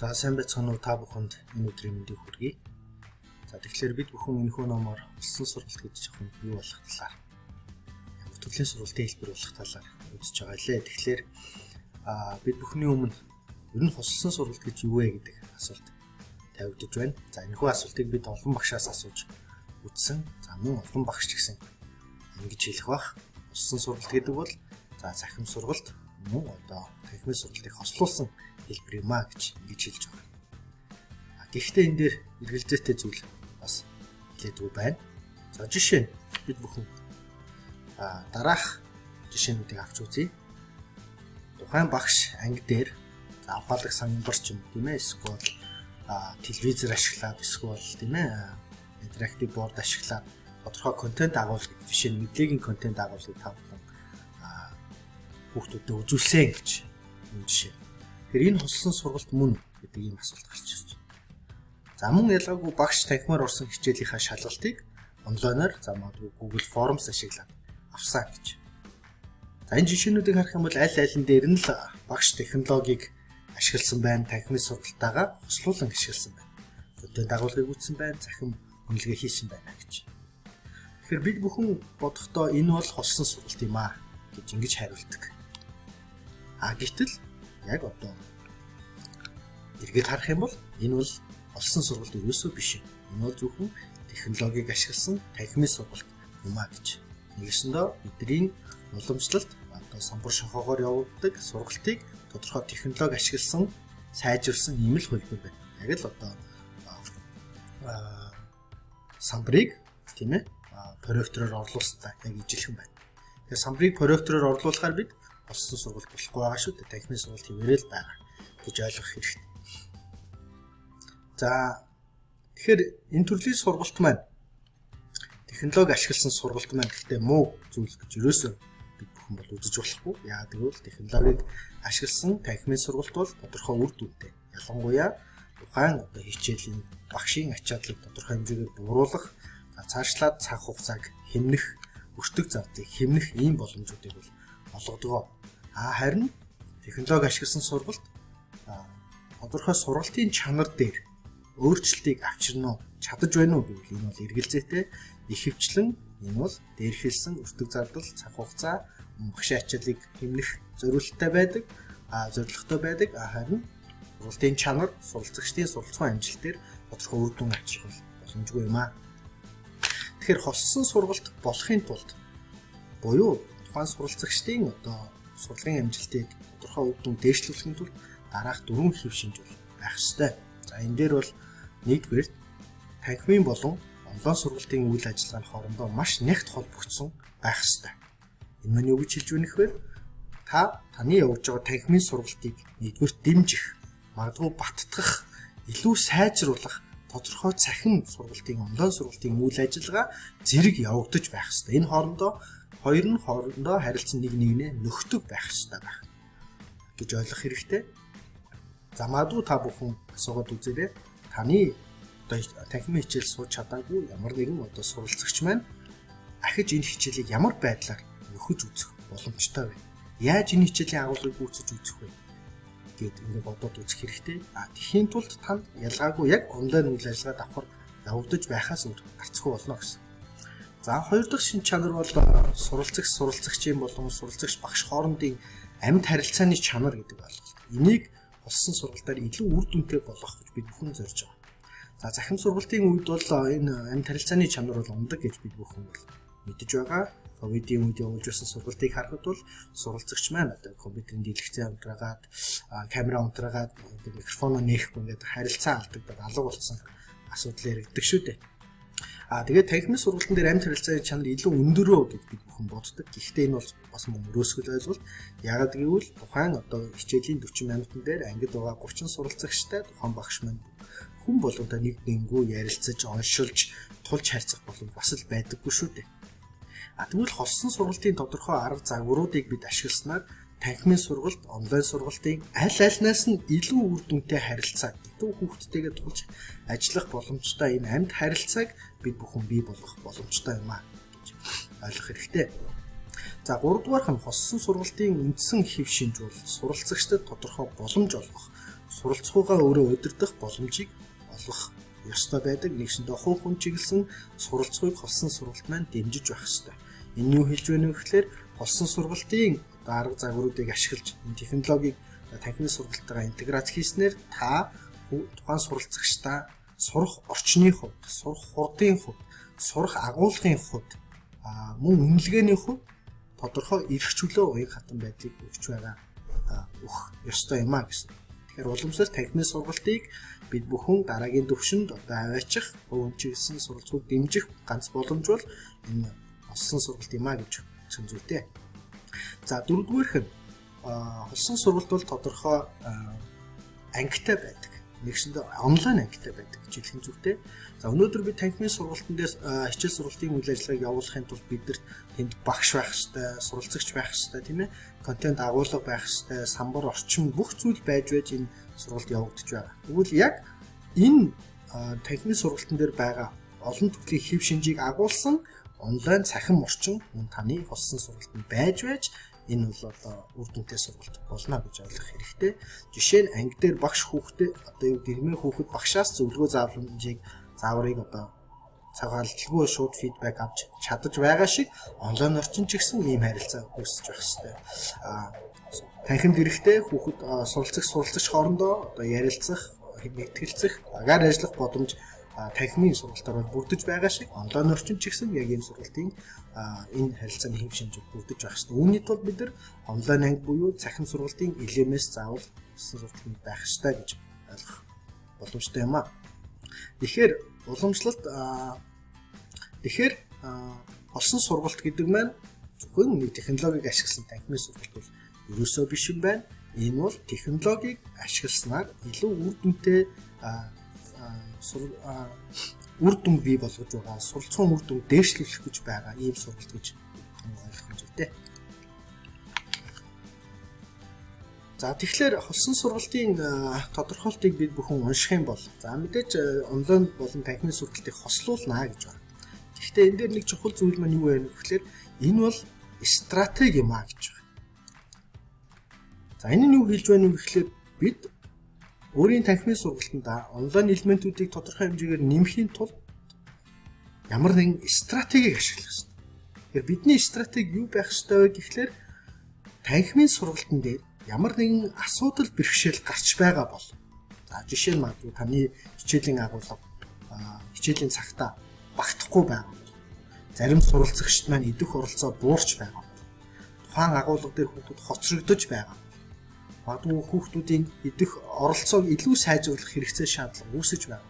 За сайн байцгаана уу та бүхэнд энэ өдрийн мэндийг хүргэе. За тэгэхээр бид бүхэн энэхүү номоор улсын сургалт гэж жоохон юу болох талаар төрлийн сургалтын хэлбэр болох талаар үзэж байгаа лээ. Тэгэхээр бид бүхний өмнө ер нь улсын сургалт гэж юу вэ гэдэг асуулт тавигдж байна. За энэхүү асуултыг бид олон багшаас асууж үзсэн. За мөн олон багш ч гэсэн ингэж хэлэх бах. Улсын сургалт гэдэг бол за цахим сургалт мөн одоо танхимын сургалтыг хослуулсан хэлбэр юм а гэж ингэж хэлж байгаа. Гэхдээ энэ дээр эргэлзээтэй зүйл бас хэлээдгүй байна. За жишээ нь бид бүхэн дараах жишээнүүдийг авч үзье. Тухайн багш анги дээр за ухаалаг самбар ч юм тийм ээ, эсвэл телевизээр ашиглаад, эсвэл тийм ээ интерактив борд ашиглаад тодорхой контент агуулгыг, жишээ нь мэдээгийн контент агуулгыг та бүхэн хүүхдүүдэд үзүүлсэн гэж юм жишээ. Тэгэхээр энэ хослон сургалт мөн гэдэг ийм асуулт гарч ирж байна. За мөн ялгаагүй багш танхимаар орсон хичээлийнхаа шалгалтыг онлайнаар за магадгүй Google Forms ашиглаад авсан гэж. За энэ жишээнүүдийг харах юм бол аль алин дээр нь л багш технологиг ашигласан байна, танхимын сургалтаагаа хослуулан ашигласан байна. Контент агуулгыг үүсгэн байна, захим үнэлгээ хийсэн байна гэж. Тэгэхээр бид бүхэн бодохдоо энэ бол хослон сургалт юм аа гэж ингэж хариулдаг. Гэтэл яг одоо эргээд харах юм бол энэ бол олсон сургалт ерөөсөө биш юм. Энэ бол зөвхөн технологиг ашигласан танхимын сургалт юм а гэж. Нэгэсэндээ бидний уламжлалт одоо самбар шохоогоор явуулдаг сургалтыг тодорхой технологи ашигласан сайжруулсан ийм л хөлбөр байна. Яг л одоо самбарыг тийм ээ проектороор орлуулсан яг ижилхэн байна. Тэгэхээр самбарыг проектороор орлуулахаар бид олсон сургалт болохгүй байгаа шүү дээ. Танхимын сургалт хийвэрэл байгаа гэж ойлгох хэрэгтэй. За тэгэхээр энэ төрлийн сургалт маань технологи ашигласан сургалт маань гэхдээ муу зүйл гэж ерөөсөө бид бүхэн бол үзэж болохгүй. Яагаад гэвэл технологиг ашигласан танхимын сургалт бол тодорхой үр дүнтэй. Ялангуяа тухайн одоо хичээлийн багшийн ачааллыг тодорхой хэмжээгээр бууруулах, цаашлаад цаг хугацааг хэмнэх, өртөг зардыг хэмнэх ийм боломжуудыг бол олгодог. Харин технологи ашигласан сургалт тодорхой сургалтын чанар дээр өөрчлөлтийг авчирна уу, чадаж байна уу гэвэл энэ бол эргэлзээтэй. Ихэвчлэн энэ бол дээрхэлсэн өртөг зардал, цаг хугацаа, багшийн ачааллыг хэмнэх зорилттой байдаг, зорилготой байдаг. Харин сургалтын чанар, суралцагчдын суралцсан амжилт дээр тодорхой үр дүн авчрах боломжгүй юм а. Тэгэхээр хослсон сургалт болохын тулд буюу тухайн суралцагчдын одоо сурлагын амжилтыг тодорхой үр дүн дээшлүүлэхийн тулд дараах 4 хэв шинж бол байх ёстой. За энэ дээр бол нэгдүгээр танхимын болон онлайн сургалтын үйл ажиллагааны хоорондоо маш нягт холбогдсон байх ёстой. Энэ нь юу гэж хэлж байна гэхээр таны явуулж байгаа танхимын сургалтыг нэгдүгээр дэмжих, магадгүй баттгах, илүү сайжруулах тодорхой цахим сургалтын онлайн сургалтын үйл ажиллагаа зэрэг явагдаж байх ёстой. Энэ хоёр нь хоорондоо харилцан нэг нэгнээ нөхдөг байх ёстой байх гэж ойлгох хэрэгтэй. За магадгүй та бүхэн асуугаад үзээрэй. Таны одоо танхимын хичээл сууж чадаагүй ямар нэгэн одоо суралцагч маань ахиж энэ хичээлийг ямар байдлаар нөхөж үзэх боломжтой вэ? Яаж энэ хичээлийн агуулгыг үүсгэж үзэх вэ? Гэт ингээд бодоод үзэх хэрэгтэй. Тэхийн тулд танд ялгаагүй яг онлайн үйл ажиллагаа давхар явагдаж байхаас өөр гарцгүй болно гэсэн. За хоёр дахь шинж чанар бол суралцагчийн болон суралцагч багш хоорондын амьд харилцааны чанар гэдэг ойлголт. Энийг олсон сургалтаар илүү үр дүнтэй болгох гэж бид бүхэн зорж байгаа. За захим сургалтын үед бол энэ амьд харилцааны чанар бол ундаг гэж бид бүхэн бол мэдэж байгаа. Ковидын үед явуулж байсан сургалтыг харахад бол суралцагч маань одоо компьютерийн дэлгэцэн унтраагаад, камера унтраагаад, микрофоноо нээхгүй ингээд харилцаа алдагдаад алга болсон асуудал яригддаг шүү дээ. Тэгээд танхимын сургалтын дээр амьд харилцааны чанар илүү өндөрөө гэж бид бүхэн боддог. Гэхдээ энэ бол бас мөн өрөөсгөл ойлголт. Яагаад гэвэл тухайн одоо хичээлийн 40 минутын дээр ангид байгаа 30 суралцагчтай тухайн багш маань хүн болгондоо нэг нэнгүү ярилцаж, оншилж, тулж харьцах боломж бас л байдаггүй шүү дээ. Тэгвэл хослон сургалтын тодорхой арга загваруудыг бид ашигласнаар танхимын сургалт, онлайн сургалтын аль альнаас нь илүү үр дүнтэй харилцааг дүү хүүхдтэйгээ тулж ажиллах боломжтой энэ амьд харилцааг бид бүхэн бий болгох боломжтой юм а гэж ойлгох хэрэгтэй. За 3 дугаарх нь хослон сургалтын үндсэн хэв шинж бол суралцагчдад тодорхой боломж олгох, суралцахуугаа өөрөө удирдах боломжийг олгох ёстой байдаг. Нэгсэндээ хувь хүн чиглэсэн суралцахыг холсон сургалт маань дэмжиж байх ёстой. Энэ юу хэлж байна вэ гэхээр холсон сургалтын арга загваруудыг ашиглаж энэ технологиг танхимын сургалтайгаа интеграц хийснээр та тухайн суралцагчдаа сурах орчны хувьд, сурах хурдын хувьд, сурах агуулгын хувьд мөн үнэлгээний хувьд тодорхой эрх чөлөө уян хатан байдлыг өгч байгаа өгөх ёстой юм а гэсэн. Тэгэхээр уламжлалт танхимын сургалтыг бид бүхэн дараагийн төвшөнд аваачих, өвөн чиглэсэн суралцахыг дэмжих ганц боломж бол энэ холсон сургалт юм а гэж хэлсэн зүйтэй. За дөрөвдүгээрх нь холсон сургалт бол тодорхой ангитай байдаг. Нэгсэндээ онлайн ангитай байдаг гэж хэлэх зүйтэй. За өнөөдөр бид танхимын сургалтын дээр хичээл сургалтын үйл ажиллагааг явуулахын тулд бидэрт тэнд багш байх ёстой, суралцагч байх ёстой, тийм ээ. Контент агуулга байх ёстой, самбар орчин бүх зүйл байж энэ сургалт явагдаж байгаа. Тэгвэл яг энэ танхимын сургалтын дээр байгаа олон төрлийн хэв шинжийг агуулсан онлайн цахим орчин мөн таны холсон сургалтанд байж энэ бол одоо үр дүнтэй сургалт болно гэж ойлгох хэрэгтэй. Жишээ нь анги дээр багш хүүхдээ одоо юу гэрмээ хүүхэд багшаас зөвлөгөө зааврыг одоо цагаалтгүй шууд фидбек авч чадаж байгаа шиг онлайн орчин ч гэсэн ийм харилцаа үүсэж байх хэрэгтэй. Танхимд ирэхдээ хүүхэд суралцагч хоорондоо одоо ярилцах, мэдгэлцэх, агаар ажиллах боломж танхимын сургалтаар бүрдэж байгаа шиг онлайн орчин ч гэсэн яг ийм сургалтын энэ харилцааны хэв шинжийг бүрдэж байх хэрэгтэй. Үүний тулд бид нар онлайн анги буюу цахим сургалтын элемээс заавал сургалтанд байх хэрэгтэй гэж ойлгох боломжтой юм а. Тэгэхээр уламжлалт холсон сургалт гэдэг маань зөвхөн нэг технологиг ашигласан танхимын сургалт бол ерөөсөө биш юм байна. Энэ бол технологиг ашигласнаар илүү үр дүнтэй үр дүн бий болгож байгаа, суралцсан үр дүн дээшлүүлэх гэж байгаа ийм сургалт гэж ойлгох зүйтэй. За тэгэхээр холсон сургалтын тодорхойлтыг бид бүхэн унших юм бол за мэдээж онлайн болон танхимын сургалтыг хослуулнаа гэж байна. Гэхдээ энэ дээр нэг чухал зүйл маань юу вэ гэхээр энэ бол стратеги юм а гэж байна. За энэ нь юу хэлж байна вэ гэхээр бид өөрийн танхимын сургалтанд онлайн элементүүдийг тодорхой хэмжээгээр нэмэхийн тулд ямар нэгэн стратегийг ашиглах ёстой. Тэгэхээр бидний стратеги юу байх ёстой вэ гэхээр танхимын сургалтын дээр ямар нэгэн асуудал бэрхшээл гарч байгаа бол за жишээ нь магадгүй таны хичээлийн агуулга хичээлийн цагтаа багтахгүй байгаа бол зарим суралцагчид маань идэх оролцоо буурч байгаа бол тухайн агуулга дээр хүүхэд хоцрогдож байгаа магадгүй хүүхдүүдийн идэх оролцоог илүү сайжруулах хэрэгцээ шаардлага үүсэж байгаа.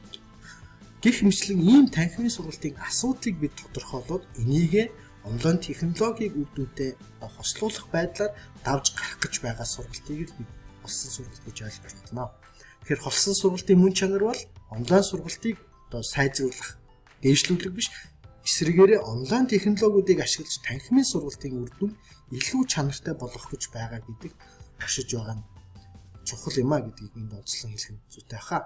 Гэх мэтлэн ийм танхимын сургалтын асуудлыг бид тодорхойлоод энийг онлайн технологиг үр дүнтэй хослуулах байдлаар давж гарах гэж байгаа сургалтыг бид холсон сургалт гэж ойлгож байна. Тэгэхээр холсон сургалтын мөн чанар бол онлайн сургалтыг одоо сайжруулах, дээшлүүлэх биш, эсвэргээрээ онлайн технологиудыг ашиглаж танхимын сургалтын үр дүн илүү чанартай болгох гэж байгаа гэдэг туршиж байгаа нь чухал юм а гэдгийг энд онцлон хэлэх нь зүйтэй хаа.